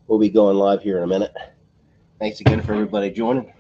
We'll be going live here in a minute. Thanks again for everybody joining.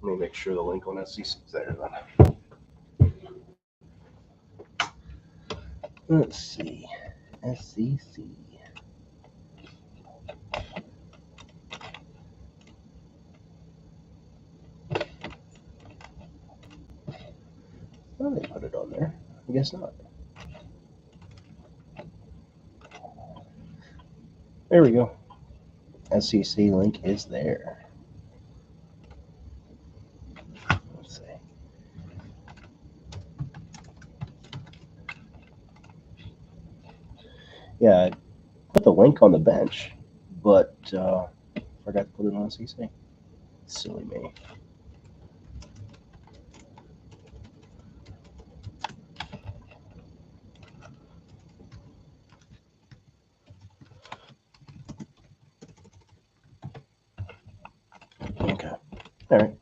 Let me make sure the link on SCC is there then. Let's see. SCC. Oh, they put it on there. I guess not. There we go. SCC link is there. Let's see. Yeah, I put the link on the bench, but forgot to put it on SCC. Silly me. Okay. All right.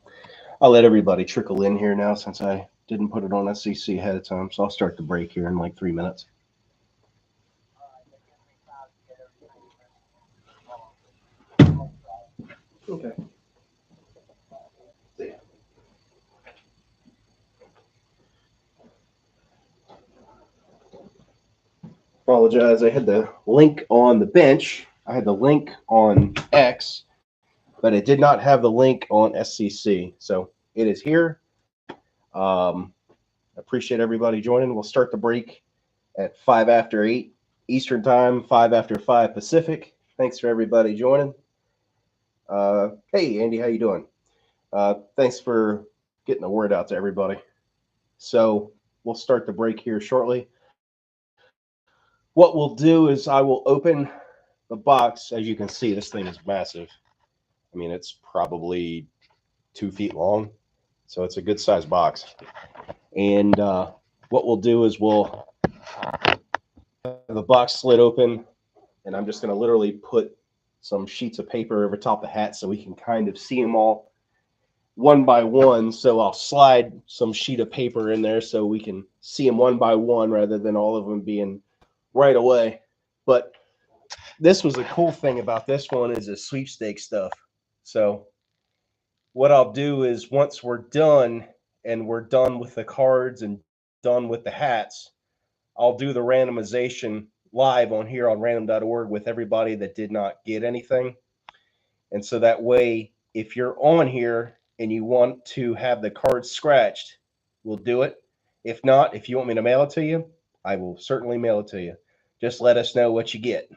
I'll let everybody trickle in here now since I didn't put it on SCC ahead of time. So I'll start the break here in like 3 minutes. Okay. See ya. Apologize. I had the link on the bench. I had the link on X, but it did not have the link on SCC. So it is here. Appreciate everybody joining. We'll start the break at 5 after 8 Eastern time, 5 after 5 Pacific. Thanks for everybody joining. Hey, Andy, how you doing? Thanks for getting the word out to everybody. So we'll start the break here shortly. What we'll do is I will open the box. As you can see, this thing is massive. I mean, it's probably 2 feet long, so it's a good sized box. And what we'll do is we'll have the box slit open, and I'm just going to literally put some sheets of paper over top the hat so we can kind of see them all one by one. So I'll slide some sheet of paper in there so we can see them one by one rather than all of them being right away. But this was the cool thing about this one is the sweepstakes stuff. So what I'll do is once we're done and we're done with the cards and done with the hats, I'll do the randomization live on here on random.org with everybody that did not get anything. And so that way, if you're on here and you want to have the cards scratched, we'll do it. If not, if you want me to mail it to you, I will certainly mail it to you. Just let us know what you get.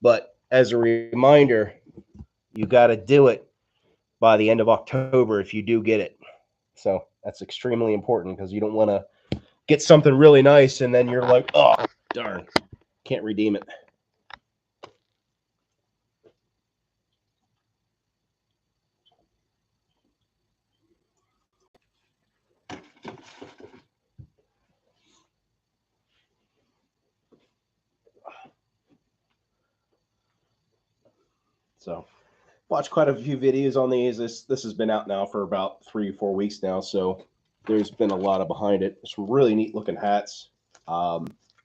But as a reminder, you got to do it by the end of October if you do get it. So that's extremely important because you don't want to get something really nice and then you're like, oh, darn, can't redeem it. So watched quite a few videos on these. This has been out now for about 3 or 4 weeks now, so there's been a lot of behind it. Some really neat looking hats,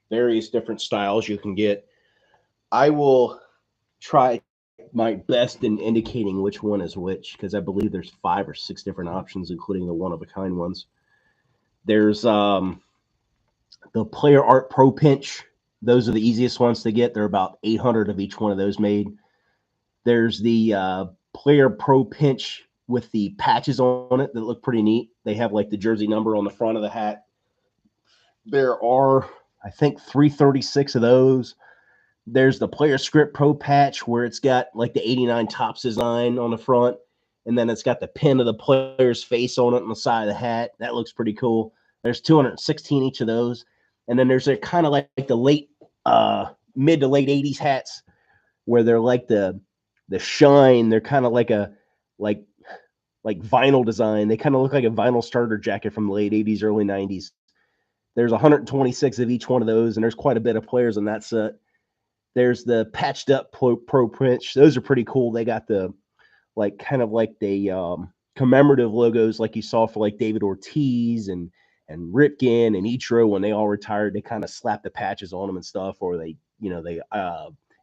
various different styles you can get. I will try my best in indicating which one is which because I believe there's 5 or 6 different options, including the one-of-a-kind ones. There's the Player Art Pro Pinch. Those are the easiest ones to get. There are about 800 of each one of those made. There's the Player Pro Pinch with the patches on it that look pretty neat. They have like the jersey number on the front of the hat. There are, I think, 336 of those. There's the Player Script Pro patch where it's got like the 89 Topps design on the front, and then it's got the pin of the player's face on it on the side of the hat. That looks pretty cool. There's 216 each of those. And then there's a kind of like the late, mid to late 80s hats where they're like the shine. They're kind of like a like vinyl design. They kind of look like a vinyl starter jacket from the late 80s, early 90s. There's 126 of each one of those, and there's quite a bit of players in that set. There's the patched up pro Pinch. Those are pretty cool. They got the kind of commemorative logos like you saw for like David Ortiz and Ripken and Ichiro when they all retired. They kind of slap the patches on them and stuff, or they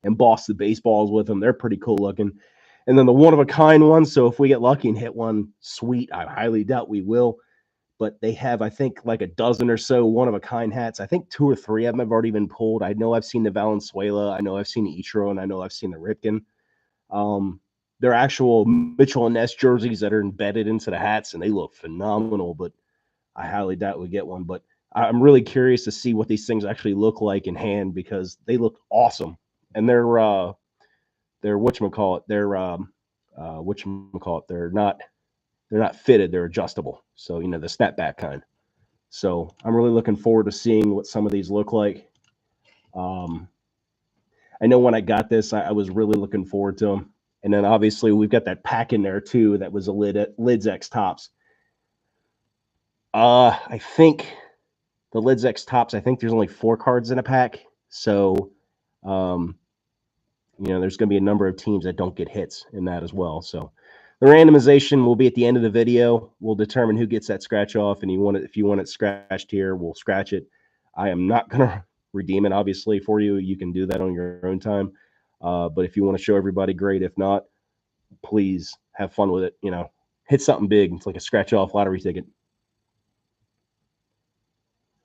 emboss the baseballs with them. They're pretty cool looking. And then the one of a kind ones. So if we get lucky and hit one, sweet. I highly doubt we will. But they have, I think, like a dozen or so one of a kind hats. I think 2 or 3 of them have already been pulled. I know I've seen the Valenzuela. I know I've seen the Ichiro, and I know I've seen the Ripken. They're actual Mitchell and Ness jerseys that are embedded into the hats, and they look phenomenal. But I highly doubt we get one. But I'm really curious to see what these things actually look like in hand, because they look awesome. And they're whatchamacallit. They're not fitted. They're adjustable. So, the snapback kind. So I'm really looking forward to seeing what some of these look like. I know when I got this, I was really looking forward to them. And then obviously we've got that pack in there too. That was a LIDS X Tops. I think the LIDS X Tops, I think there's only 4 cards in a pack. So, there's going to be a number of teams that don't get hits in that as well. So the randomization will be at the end of the video. We'll determine who gets that scratch off, and if you want it scratched here, we'll scratch it. I am not going to redeem it, obviously, for you. You can do that on your own time. But if you want to show everybody, great. If not, please have fun with it. Hit something big. It's like a scratch off lottery ticket.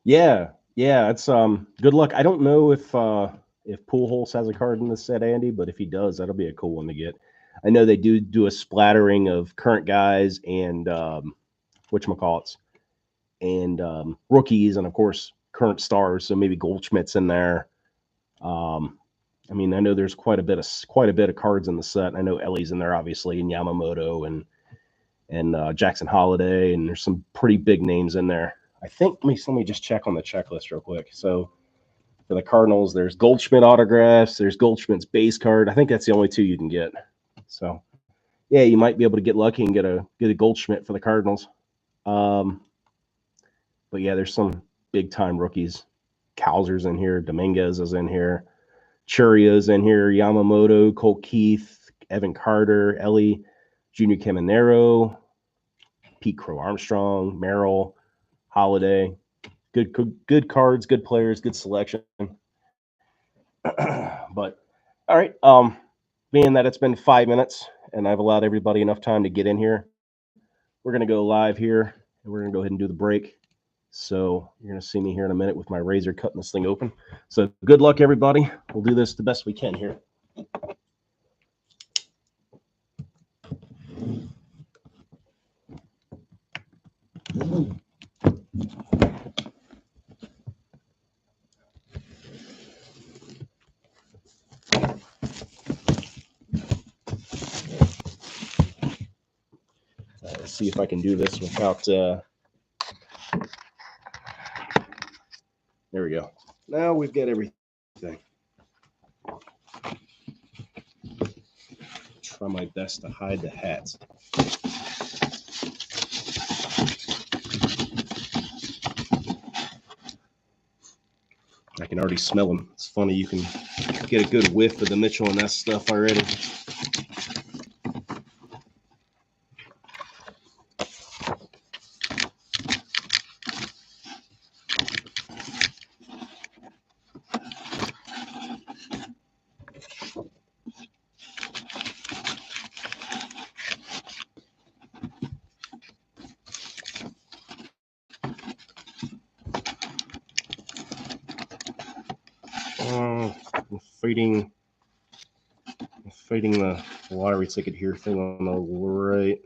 Yeah, it's good luck. I don't know if Pujols has a card in this set, Andy, but if he does, that'll be a cool one to get. I know they do a splattering of current guys and whatchamacallits and rookies, and of course current stars. So maybe Goldschmidt's in there. I know there's quite a bit of cards in the set. I know Ellie's in there, obviously, and Yamamoto and Jackson Holiday, and there's some pretty big names in there. I think let me just check on the checklist real quick. So for the Cardinals, there's Goldschmidt autographs, there's Goldschmidt's base card. I think that's the only 2 you can get. So yeah, you might be able to get lucky and get a Goldschmidt for the Cardinals. But yeah, there's some big time rookies. Kowser's in here, Dominguez is in here, Churia's in here, Yamamoto, Colt Keith, Evan Carter, Ellie, Junior Caminero, Pete Crow Armstrong, Merrill, Holiday. Good cards, good players, good selection. But all right, being that it's been 5 minutes and I've allowed everybody enough time to get in here, we're gonna go live here and we're gonna go ahead and do the break. So you're gonna see me here in a minute with my razor cutting this thing open. So good luck, everybody. We'll do this the best we can here. Let's see if I can do this without. There we go. Now we've got everything. Try my best to hide the hats. I can already smell them. It's funny, you can get a good whiff of the Mitchell and Ness stuff already. I'm fighting the lottery ticket here thing on the right.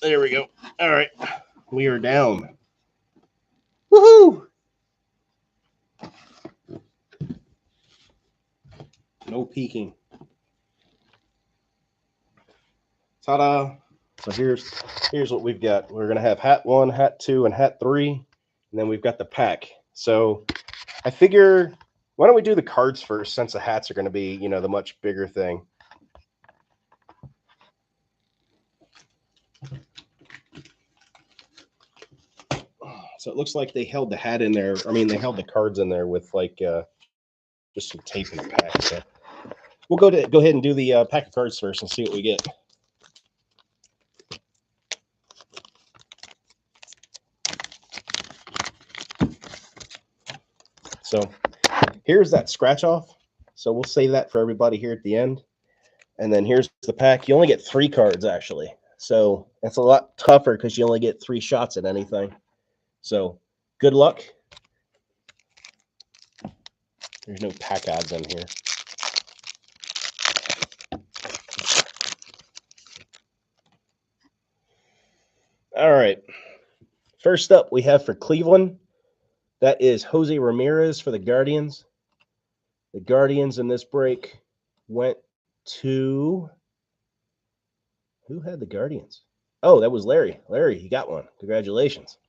There we go. All right, we are down. Woohoo! No peeking. Ta-da! So here's what we've got. We're gonna have hat 1, hat 2, and hat 3, and then we've got the pack. So I figure, why don't we do the cards first, since the hats are going to be, the much bigger thing. So it looks like they held the hat in there. They held the cards in there with like just some tape in the pack. So we'll go ahead and do the pack of cards first and see what we get. So here's that scratch off. So we'll save that for everybody here at the end. And then here's the pack. You only get 3 cards, actually. So it's a lot tougher because you only get 3 shots at anything. So good luck. There's no pack odds in here. All right. First up, we have for Cleveland. That is Jose Ramirez for the Guardians. The Guardians in this break went to... Who had the Guardians? Oh, that was Larry. Larry, you got one. Congratulations.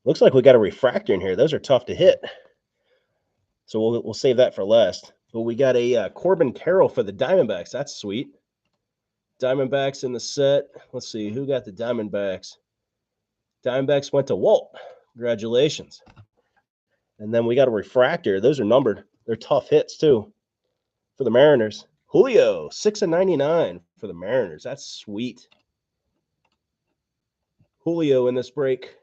Looks like we got a refractor in here. Those are tough to hit. So we'll save that for last. But we got a Corbin Carroll for the Diamondbacks. That's sweet. Diamondbacks in the set. Let's see. Who got the Diamondbacks? Diamondbacks went to Walt. Congratulations. And then we got a refractor. Those are numbered. They're tough hits, too, for the Mariners. Julio, 6/99 for the Mariners. That's sweet. Julio in this break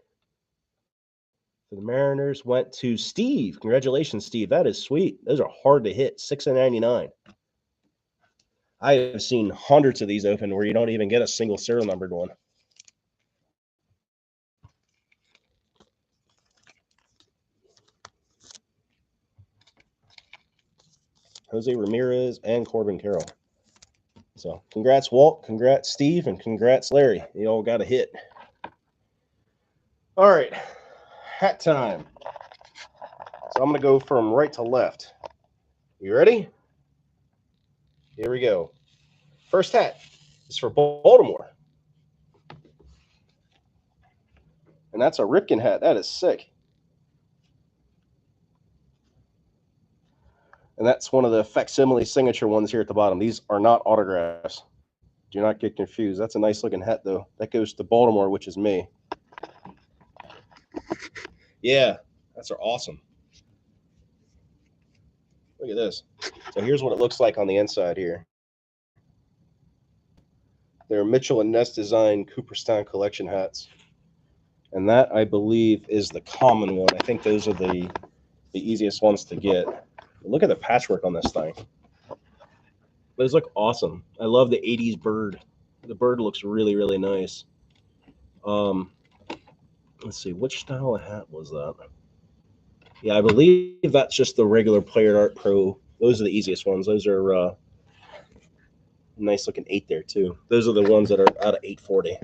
for the Mariners went to Steve. Congratulations, Steve. That is sweet. Those are hard to hit. 6/99. I have seen hundreds of these open where you don't even get a single serial numbered one. Jose Ramirez and Corbin Carroll. So congrats, Walt. Congrats, Steve. And congrats, Larry. You all got a hit. All right. Hat time. So I'm going to go from right to left. You ready? Here we go. First hat is for Baltimore. And that's a Ripken hat. That is sick. And that's one of the facsimile signature ones here at the bottom. These are not autographs. Do not get confused. That's a nice looking hat, though. That goes to Baltimore, which is me. Yeah, that's awesome. Look at this. So here's what it looks like on the inside here. They're Mitchell and Ness design Cooperstown collection hats. And that, I believe, is the common one. I think those are the easiest ones to get. Look at the patchwork on this thing. Those look awesome. I love the 80s bird. The bird looks really, really nice. Let's see, which style of hat was that? Yeah, I believe that's just the regular Player Art Pro. Those are the easiest ones. Those are nice looking 8 there too. Those are the ones that are out of 840.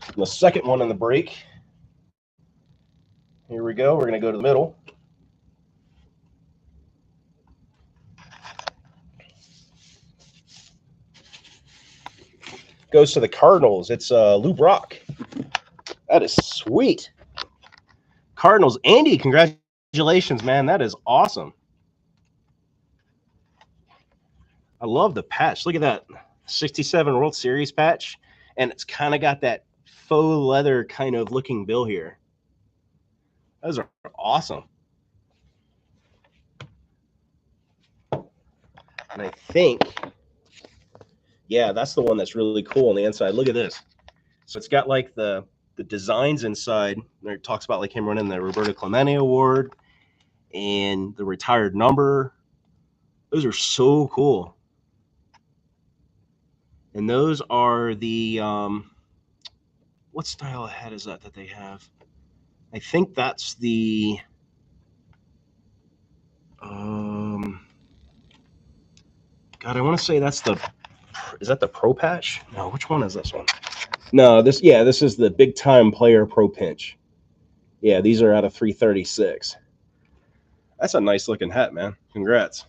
And the second one in the break. Here we go. We're going to go to the middle. Goes to the Cardinals. It's Lou Brock. That is sweet. Cardinals. Andy, congratulations, man. That is awesome. I love the patch. Look at that 67 World Series patch. And it's kind of got that faux leather kind of looking bill here. Those are awesome. And I think, yeah, that's the one that's really cool on the inside. Look at this. So it's got like the designs inside. It talks about like him running the Roberto Clemente Award and the retired number. Those are so cool. And those are the, what style of hat is that they have? I think that's the, God, I want to say that's the, is that the Pro Patch? No, which one is this one? No, this is the Big Time Player Pro Pinch. Yeah, these are out of 336. That's a nice looking hat, man. Congrats.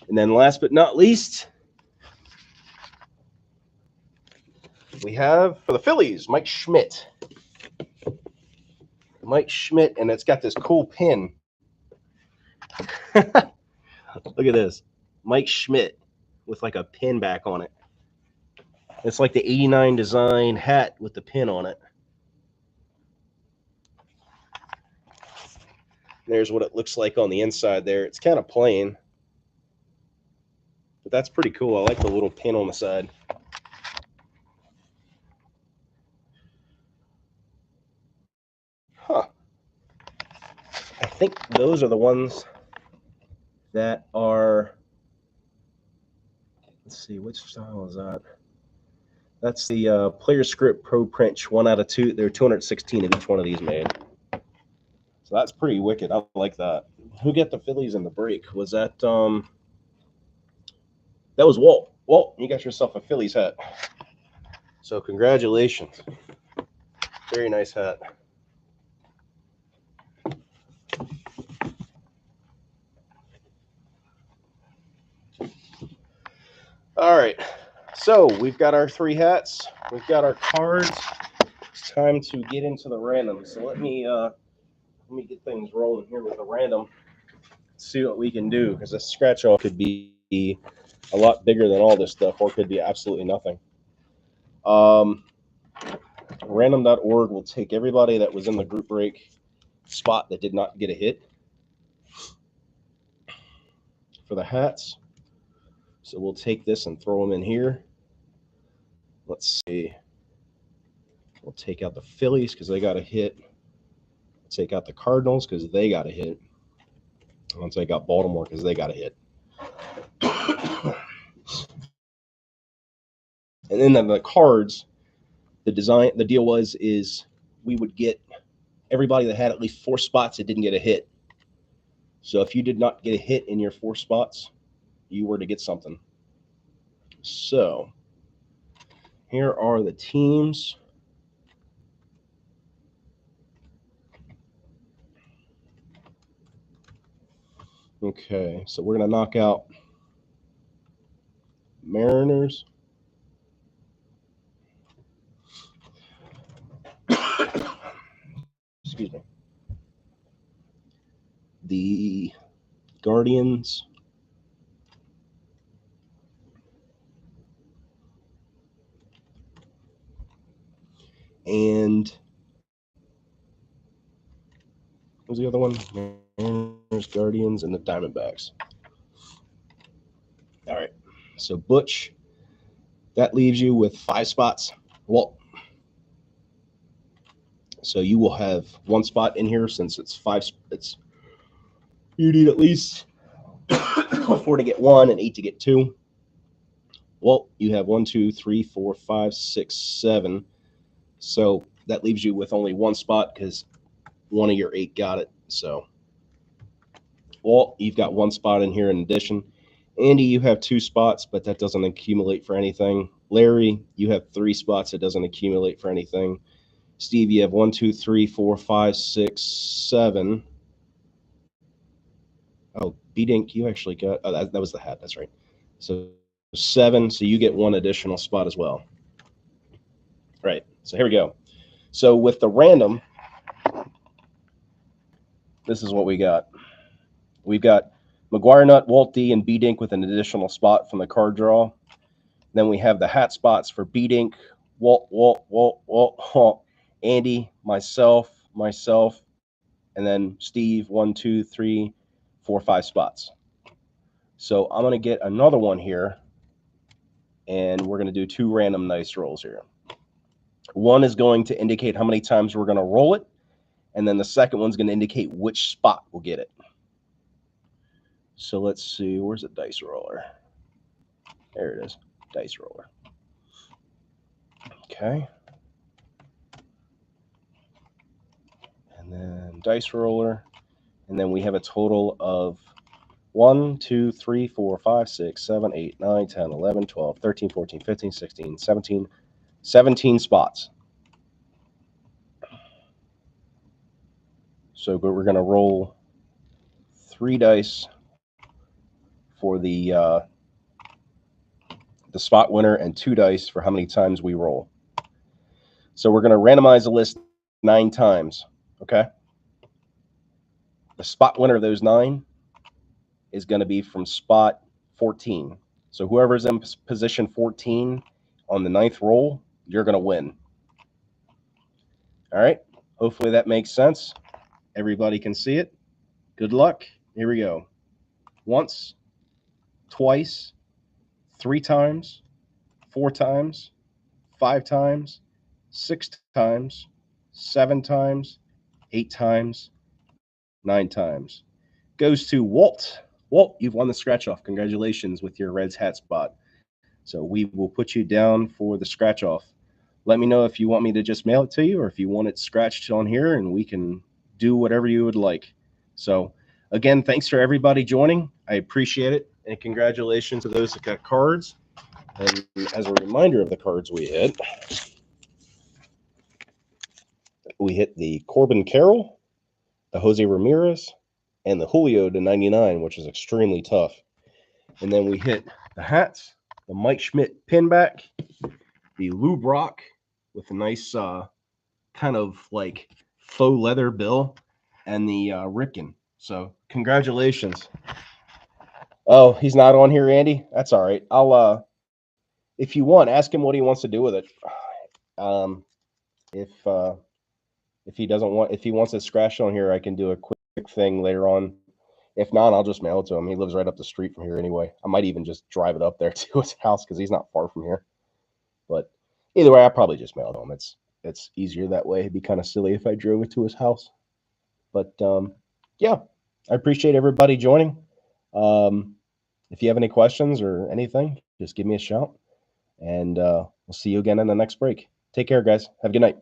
And then last but not least, we have for the Phillies, Mike Schmidt. Mike Schmidt, and it's got this cool pin. Look at this. Mike Schmidt with like a pin back on it. It's like the 89 design hat with the pin on it. There's what it looks like on the inside there. It's kind of plain, but that's pretty cool. I like the little pin on the side. think those are the ones that are, let's see, which style is that? That's the Player Script Pro Print 1 out of 2. There are 216 of each one of these made. So that's pretty wicked. I like that. Who got the Phillies in the break? Was that that was Walt. Walt, you got yourself a Phillies hat. So congratulations. Very nice hat. All right. So we've got our 3 hats. We've got our cards. It's time to get into the random. So let me get things rolling here with the random. See what we can do, because this scratch off could be a lot bigger than all this stuff, or could be absolutely nothing. Random.org will take everybody that was in the group break spot that did not get a hit for the hats. So we'll take this and throw them in here. Let's see. We'll take out the Phillies because they got a hit. Take out the Cardinals because they got a hit. I'll take out Baltimore because they got a hit. And then the cards, the deal is we would get everybody that had at least 4 spots that didn't get a hit. So if you did not get a hit in your 4 spots, you were to get something. So here are the teams. Okay, so we're going to knock out Mariners. Excuse me. The Guardians. And what was the other one? Mariners, Guardians, and the Diamondbacks. All right. So Butch, that leaves you with 5 spots. Well, so you will have 1 spot in here since it's 5. You need at least 4 to get 1 and 8 to get 2. Well, you have 1, 2, 3, 4, 5, 6, 7. So that leaves you with only 1 spot because one of your 8 got it. So, Walt, you've got 1 spot in here in addition. Andy, you have 2 spots, but that doesn't accumulate for anything. Larry, you have 3 spots. It doesn't accumulate for anything. Steve, you have 1, 2, 3, 4, 5, 6, 7. Oh, B-Dink, you actually got, oh, that was the hat. That's right. So 7. So you get 1 additional spot as well. Right. So here we go. So with the random, this is what we got. We've got McGuire Nut, Walt D, and B-Dink with an additional spot from the card draw. Then we have the hat spots for B-Dink, Walt, Andy, myself, and then Steve, 1, 2, 3, 4, 5 spots. So I'm going to get another one here, and we're going to do 2 random dice rolls here. One is going to indicate how many times we're going to roll it, and then the second one's going to indicate which spot will get it. So let's see, where's the dice roller? There it is, dice roller. Okay. And then dice roller. And then we have a total of 1, 2, 3, 4, 5, 6, 7, 8, 9, 10, 11, 12, 13, 14, 15, 16, 17, 17 spots. So we're going to roll 3 dice for the spot winner and 2 dice for how many times we roll. So we're going to randomize the list 9 times, okay? The spot winner of those 9 is going to be from spot 14. So whoever's in position 14 on the 9th roll, you're going to win. All right. Hopefully that makes sense. Everybody can see it. Good luck. Here we go. Once, twice, 3 times, 4 times, 5 times, 6 times, 7 times, 8 times, 9 times. Goes to Walt. Walt, you've won the scratch off. Congratulations with your Reds hat spot. So we will put you down for the scratch off. Let me know if you want me to just mail it to you or if you want it scratched on here and we can do whatever you would like. So, again, thanks for everybody joining. I appreciate it. And congratulations to those that got cards. And as a reminder of the cards we hit the Corbin Carroll, the Jose Ramirez, and the Julio to 99, which is extremely tough. And then we hit the hats, the Mike Schmidt pinback, the Lou Brock with a nice kind of like faux leather bill, and the Ripken. So congratulations. Oh, he's not on here, Andy. That's all right. I'll if you want, ask him what he wants to do with it. Um, if he doesn't want, if he wants it scratched on here, I can do a quick thing later on. If not, I'll just mail it to him. He lives right up the street from here anyway. I might even just drive it up there to his house because he's not far from here. But either way, I probably just mail it to him. It's easier that way. It'd be kind of silly if I drove it to his house. But yeah, I appreciate everybody joining. If you have any questions or anything, just give me a shout. And we'll see you again in the next break. Take care, guys. Have a good night.